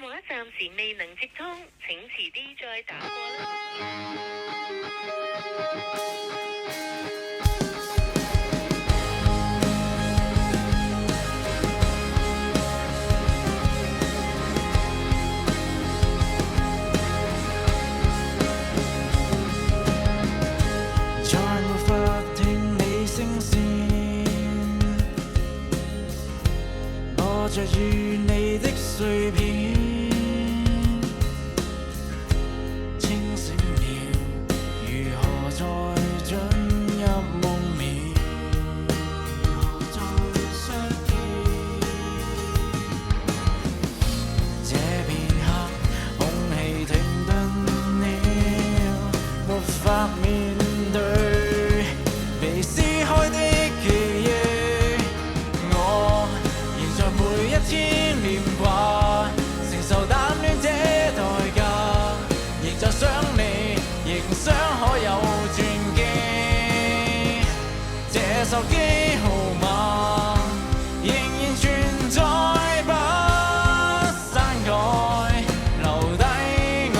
話暫時未能接通，請遲啲再打過啦。再沒法聽你聲線，我着與你的碎片，清醒了，如何再進入夢眠？如何再相見？這片刻，空氣停頓了，沒法面對被撕開的記憶，我仍在每一天念掛，承受淡戀這代價，仍在想你，仍想可有轉機，這手機號碼仍然存在，不刪改，留低我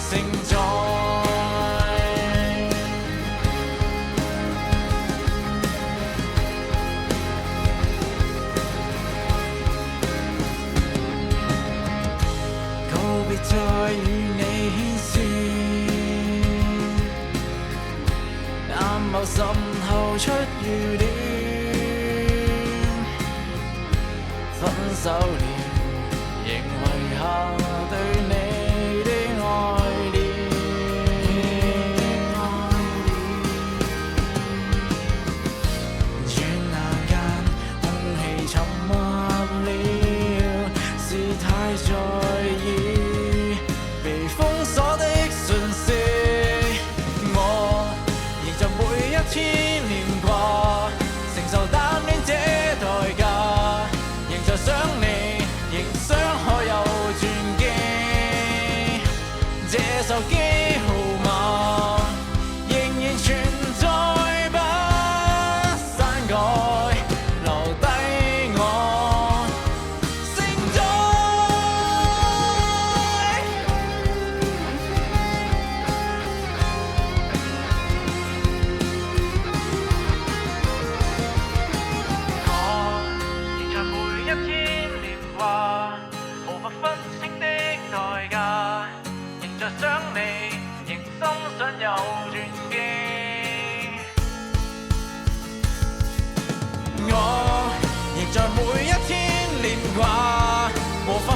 承載。告別再與你牽線，眼眸滲後出雨點，分手了，仍遺下對你的愛戀。轉眼間，空氣沉默了，是太在意被封鎖的訊息，我仍在每一天念掛，承受淡戀這代價，仍在想你，仍想可有轉機，這手機號碼仍然存在，不刪改，留低我承載。我仍在每一天念掛，無法分清的代價，仍在想你，仍心想有轉機。我仍在每一天念掛，無法